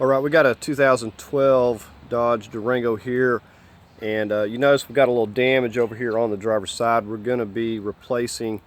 Alright, we got a 2012 Dodge Durango here, and you notice we've got a little damage over here on the driver's side. We're going to be replacing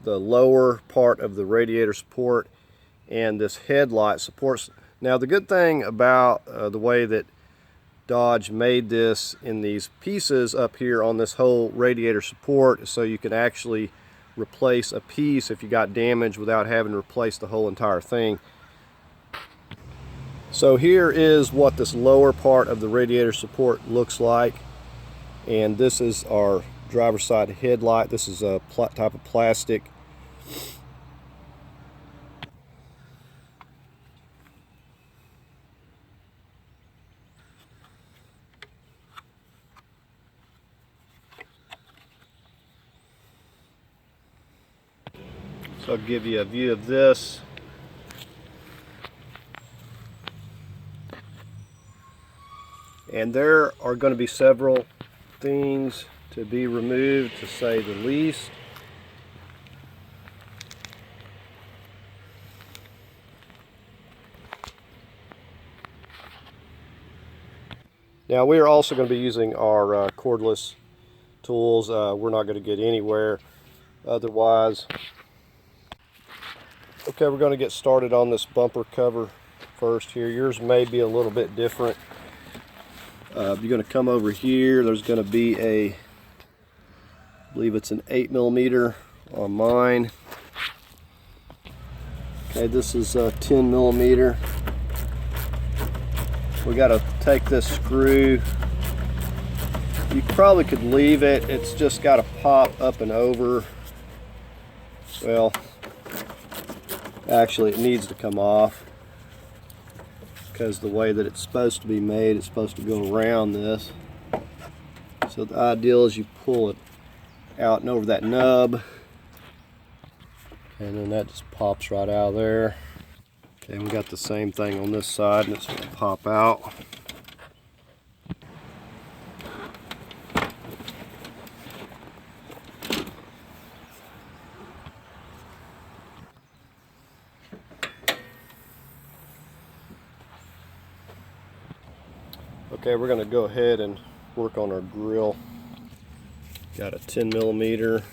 the lower part of the radiator support and this headlight supports. Now the good thing about the way that Dodge made this in these pieces up here on this whole radiator support is so you can actually replace a piece if you got damage without having to replace the whole entire thing. So here is what this lower part of the radiator support looks like, and this is our driver's side headlight. This is a type of plastic. So I'll give you a view of this. And there are going to be several things to be removed, to say the least. Now we are also going to be using our cordless tools. We're not going to get anywhere otherwise. Okay, we're going to get started on this bumper cover first here. Yours may be a little bit different. You're going to come over here. There's going to be I believe it's an 8mm on mine. Okay, this is a 10mm. We got to take this screw. You probably could leave it. It's just got to pop up and over. Well, actually it needs to come off, because the way that it's supposed to be made, it's supposed to go around this. So the ideal is you pull it out and over that nub, and then that just pops right out of there. Okay, we got the same thing on this side, and it's going to pop out. Okay, we're going to go ahead and work on our grill. Got a 10mm.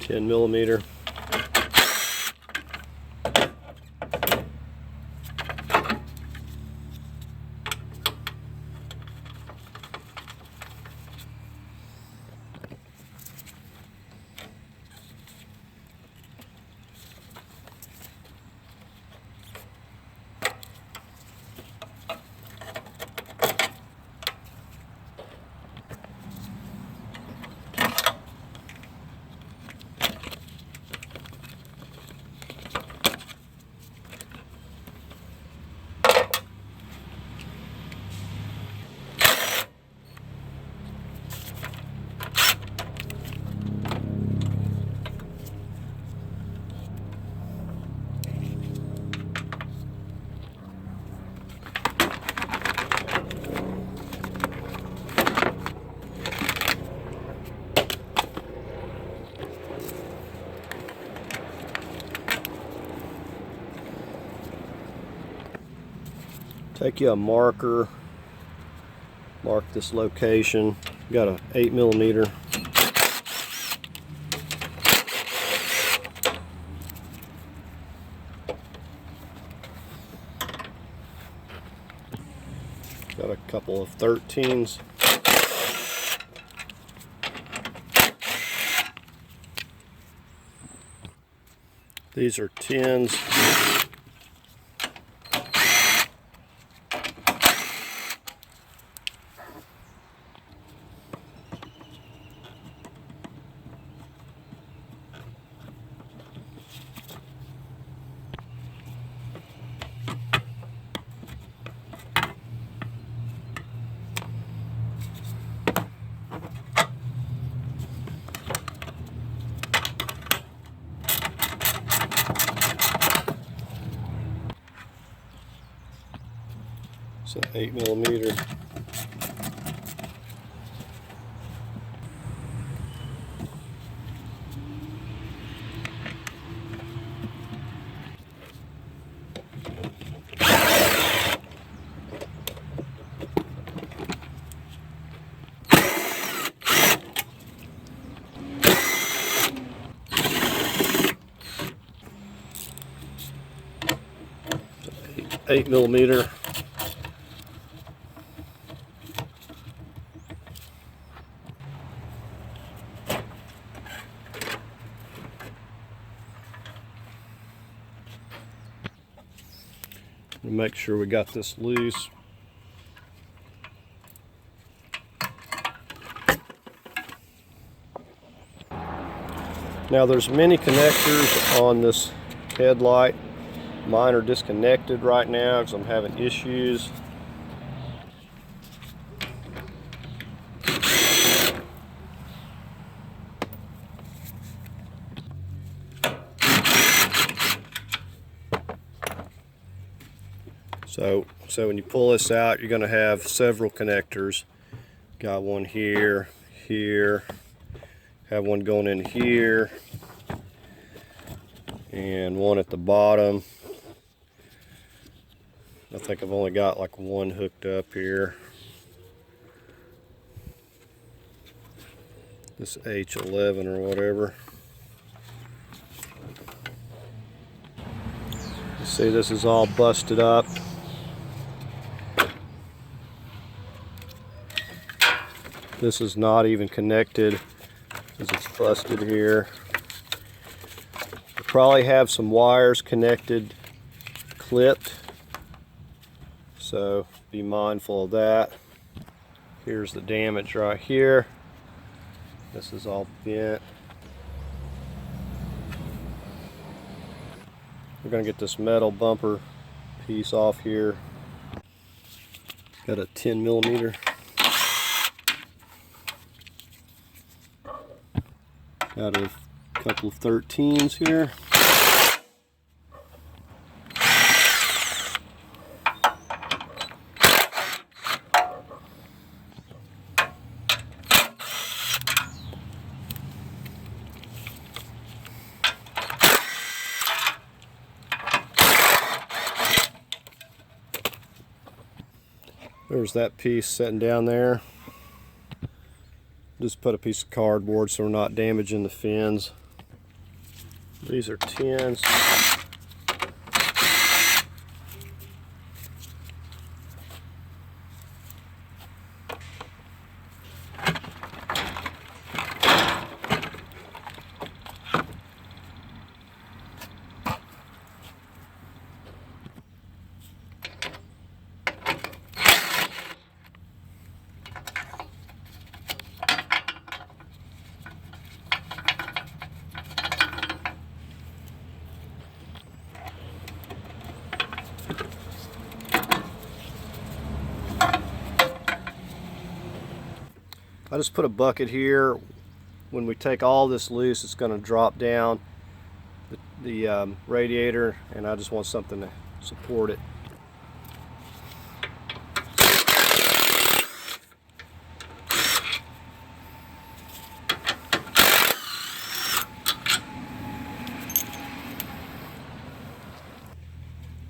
$10mm. Take you a marker, mark this location. Got a 8mm. Got a couple of 13s. These are 10s. It's an 8mm. Eight millimeter. Make sure we got this loose. Now there's many connectors on this headlight. Mine are disconnected right now because I'm having issues. So when you pull this out, you're going to have several connectors. Got one here, here, have one going in here, and one at the bottom. I think I've only got like one hooked up here. This H11 or whatever. You see, this is all busted up. This is not even connected because it's busted here. You probably have some wires connected, clipped, so be mindful of that. Here's the damage right here. This is all bent. We're going to get this metal bumper piece off here. Got a 10mm. Got a couple of 13s here. There's that piece sitting down there. Just put a piece of cardboard so we're not damaging the fins. These are 10s. I just put a bucket here. When we take all this loose, it's going to drop down the radiator, and I just want something to support it.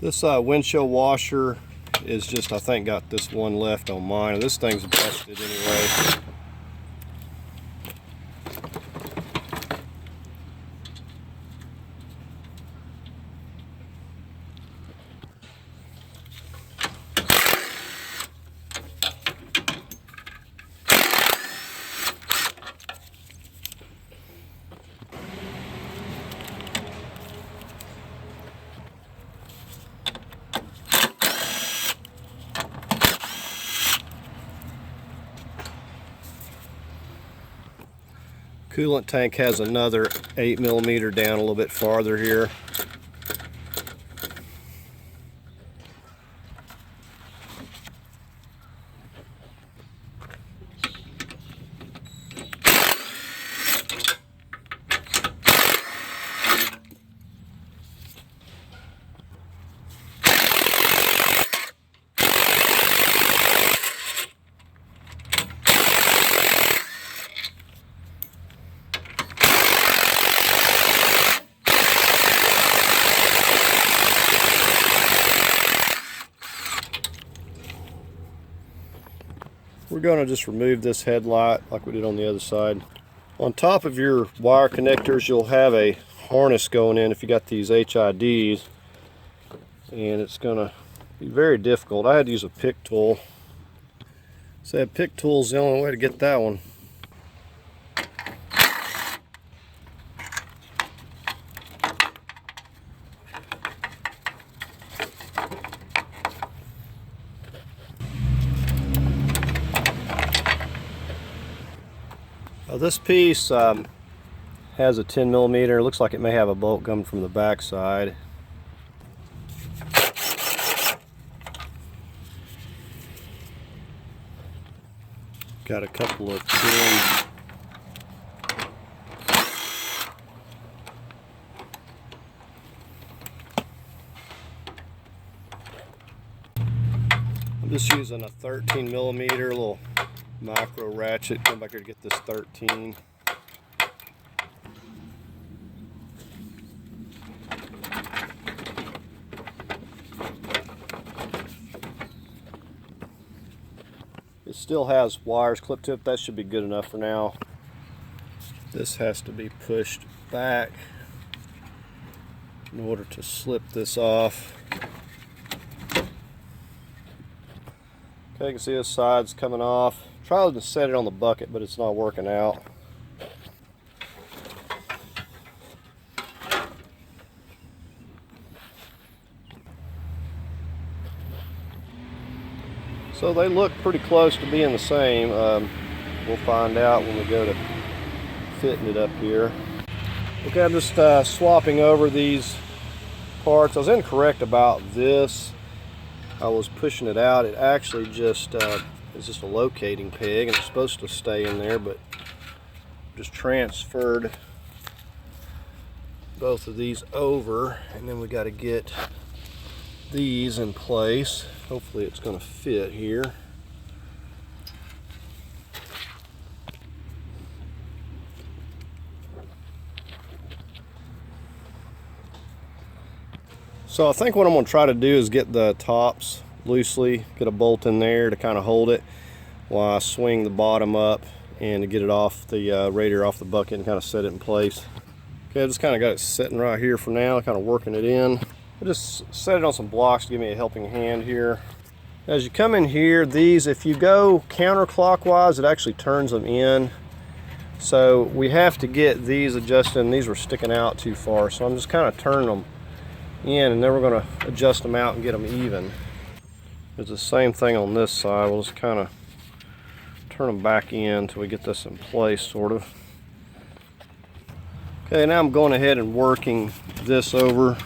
This windshield washer is just, I think, got this one left on mine. This thing's busted anyway. Coolant tank has another 8mm down a little bit farther here. We're going to just remove this headlight like we did on the other side. On top of your wire connectors, you'll have a harness going in if you got these HIDs, and it's going to be very difficult. I had to use a pick tool. So that pick tool's the only way to get that one. This piece has a 10mm. It looks like it may have a bolt coming from the back side. Got a couple of pins. I'm just using a 13mm little micro ratchet. Come back here to get this 13. It still has wires clipped to it. That should be good enough for now. This has to be pushed back in order to slip this off. Okay, you can see this side's coming off. Tried to set it on the bucket, but it's not working out. So they look pretty close to being the same. We'll find out when we go to fitting it up here. Okay, I'm just swapping over these parts. I was incorrect about this. I was pushing it out. It actually just it's just a locating peg, and it's supposed to stay in there, but just transferred both of these over, and then we got to get these in place. Hopefully it's going to fit here. So I think what I'm going to try to do is get the tops loosely, get a bolt in there to kind of hold it while I swing the bottom up and to get it off the radiator off the bucket and kind of set it in place. Okay, I just kind of got it sitting right here for now, kind of working it in. I just set it on some blocks to give me a helping hand here. As you come in here, these, if you go counterclockwise, it actually turns them in. So we have to get these adjusted, and these were sticking out too far. So I'm just kind of turning them in, and then we're going to adjust them out and get them even. It's the same thing on this side. We'll just kind of turn them back in until we get this in place, sort of. Okay, now I'm going ahead and working this over.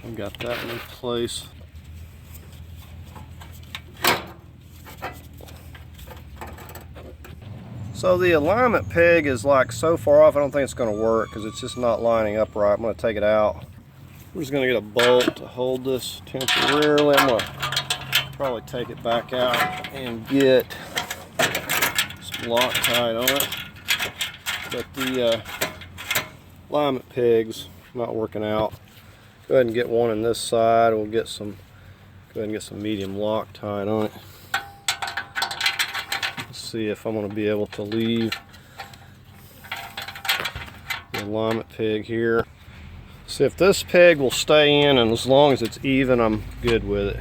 I've got that in place. So the alignment peg is like so far off, I don't think it's going to work because it's just not lining up right. I'm going to take it out. We're just going to get a bolt to hold this temporarily. I'm going to probably take it back out and get some Loctite on it. But the alignment peg's not working out. Go ahead and get one on this side. We'll get some, go ahead and get some medium Loctite on it. Let's see if I'm going to be able to leave the alignment peg here. See if this peg will stay in, and as long as it's even, I'm good with it.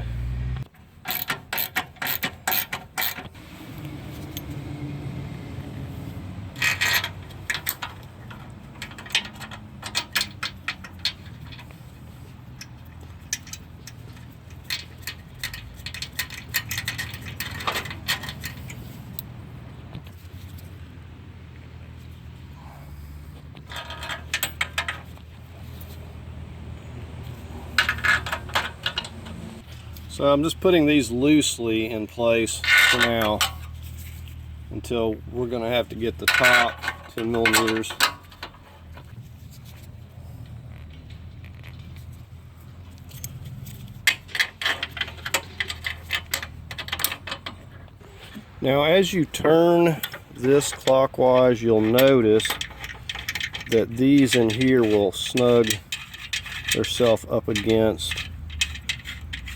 So I'm just putting these loosely in place for now until we're going to have to get the top 10 millimeters. Now as you turn this clockwise, you'll notice that these in here will snug themselves up against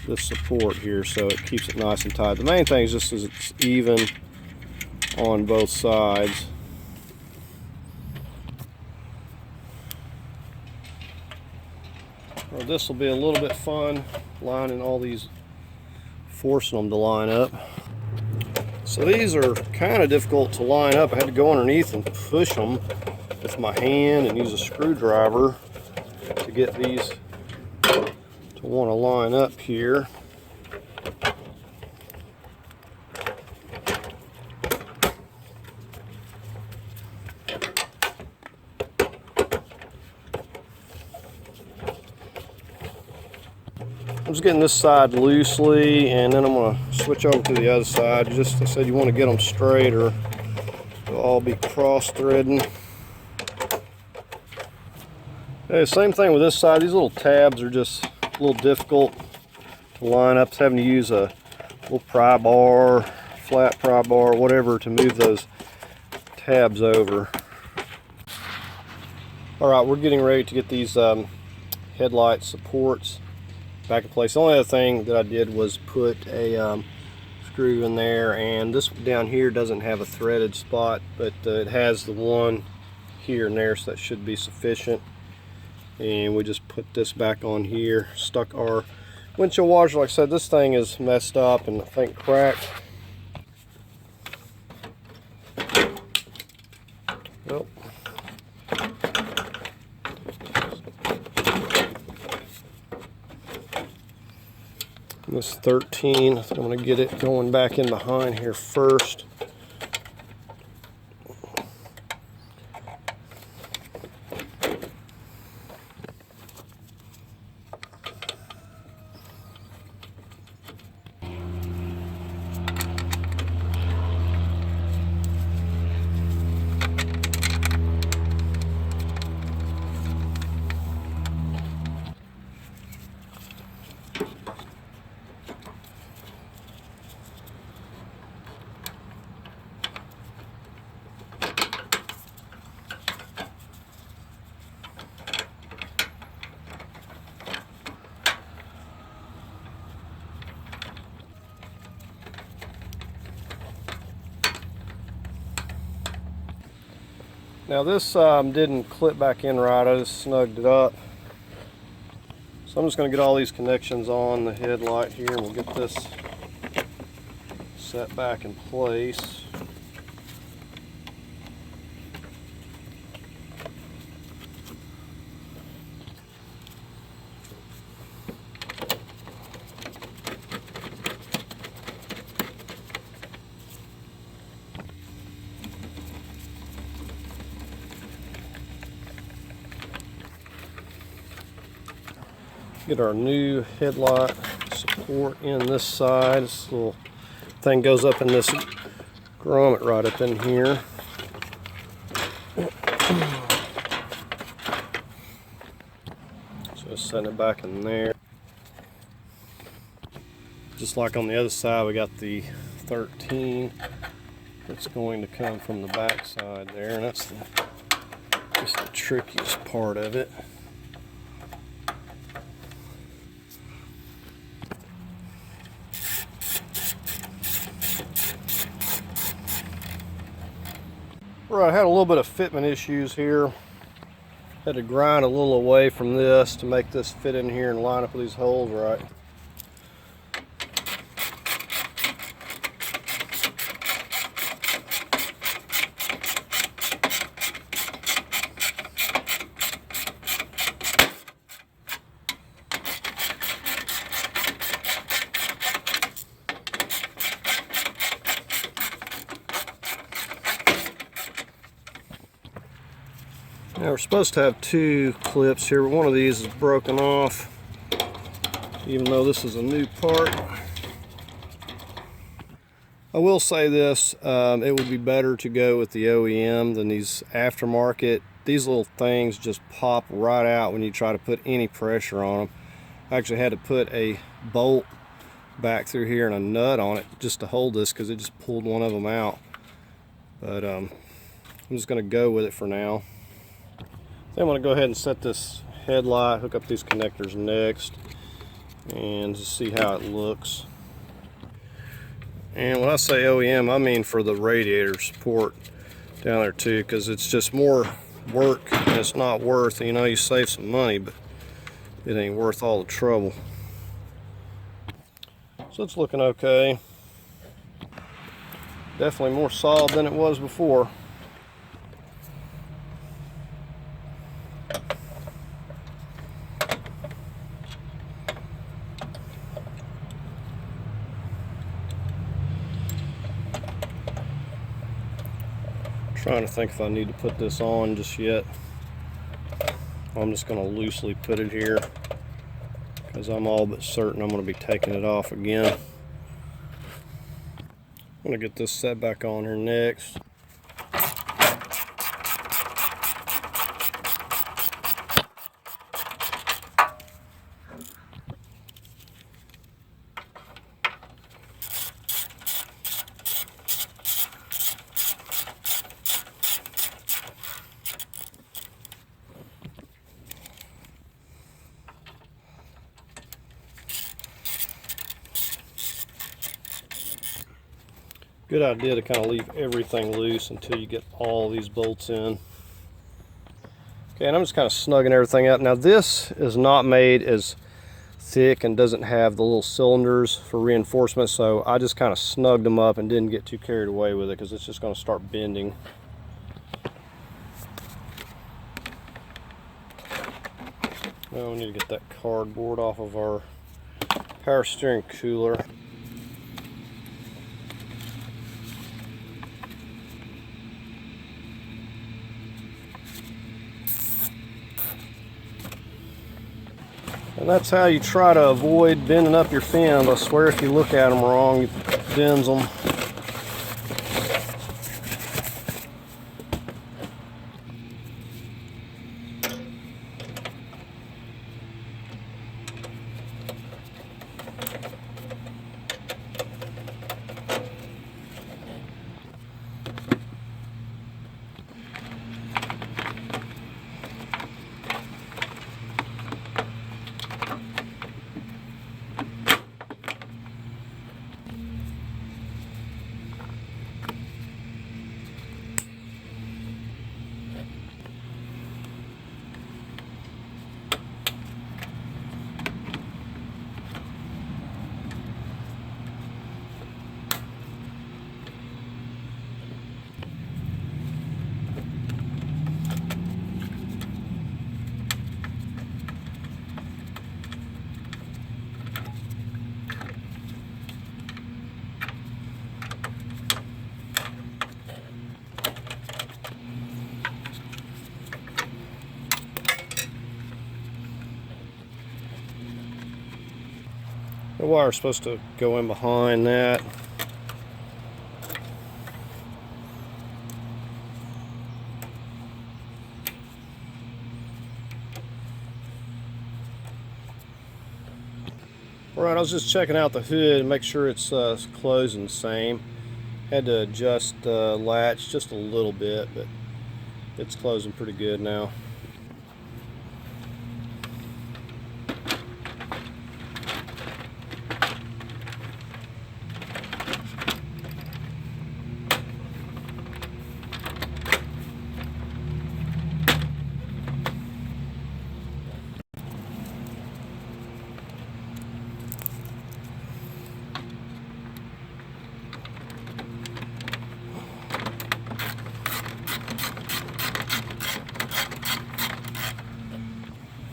this support here, so it keeps it nice and tight. The main thing is just as it's even on both sides. Well, this will be a little bit fun lining all these, forcing them to line up. So these are kind of difficult to line up. I had to go underneath and push them with my hand and use a screwdriver to get these to want to line up here. I'm just getting this side loosely, and then I'm going to switch over to the other side. Just, I said, you want to get them straight or they'll all be cross-threading. Okay, same thing with this side. These little tabs are just a little difficult to line up. It's having to use a little pry bar, flat pry bar, whatever to move those tabs over. Alright, we're getting ready to get these headlight supports back in place. The only other thing that I did was put a screw in there, and this down here doesn't have a threaded spot, but it has the one here and there, so that should be sufficient. And we just put this back on here, stuck our windshield washer. Like I said, this thing is messed up and I think cracked. Well, this 13, I'm going to get it going back in behind here first. Now this didn't clip back in right, I just snugged it up. So I'm just going to get all these connections on the headlight here, and we'll get this set back in place. Get our new headlight support in this side. This little thing goes up in this grommet right up in here. So setting it back in there. Just like on the other side, we got the 13 that's going to come from the back side there, and that's just the trickiest part of it. Right, I had a little bit of fitment issues here. Had to grind a little away from this to make this fit in here and line up with these holes right. Now we're supposed to have two clips here, but one of these is broken off, even though this is a new part. I will say this, it would be better to go with the OEM than these aftermarket. These little things just pop right out when you try to put any pressure on them. I actually had to put a bolt back through here and a nut on it just to hold this because it just pulled one of them out. But I'm just going to go with it for now. Then I'm going to go ahead and set this headlight, hook up these connectors next, and just see how it looks. And when I say OEM, I mean for the radiator support down there too, because it's just more work and it's not worth, you know, you save some money, but it ain't worth all the trouble. So it's looking okay. Definitely more solid than it was before. Trying to think if I need to put this on just yet. I'm just going to loosely put it here because I'm all but certain I'm going to be taking it off again. I'm going to get this set back on here next. Good idea to kind of leave everything loose until you get all these bolts in. Okay, and I'm just kind of snugging everything up. Now this is not made as thick and doesn't have the little cylinders for reinforcement, so I just kind of snugged them up and didn't get too carried away with it because it's just going to start bending. Well, we need to get that cardboard off of our power steering cooler. And that's how you try to avoid bending up your fins. I swear if you look at them wrong, it bends them. The wire's supposed to go in behind that. Alright, I was just checking out the hood and make sure it's closing the same. Had to adjust the latch just a little bit, but it's closing pretty good now.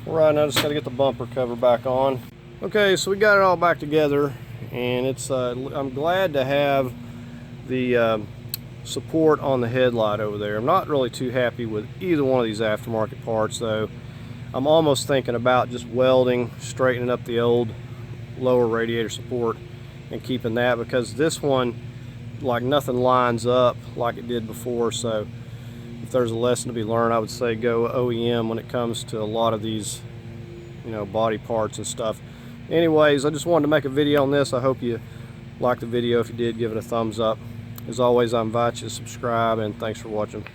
Right, now I just got to get the bumper cover back on. Okay, so we got it all back together, and it's I'm glad to have the support on the headlight over there. I'm not really too happy with either one of these aftermarket parts though. I'm almost thinking about just welding, straightening up the old lower radiator support and keeping that, because this one, like, nothing lines up like it did before. So if there's a lesson to be learned, I would say go OEM when it comes to a lot of these, you know, body parts and stuff. Anyways, I just wanted to make a video on this. I hope you liked the video. If you did, give it a thumbs up. As always, I invite you to subscribe, and thanks for watching.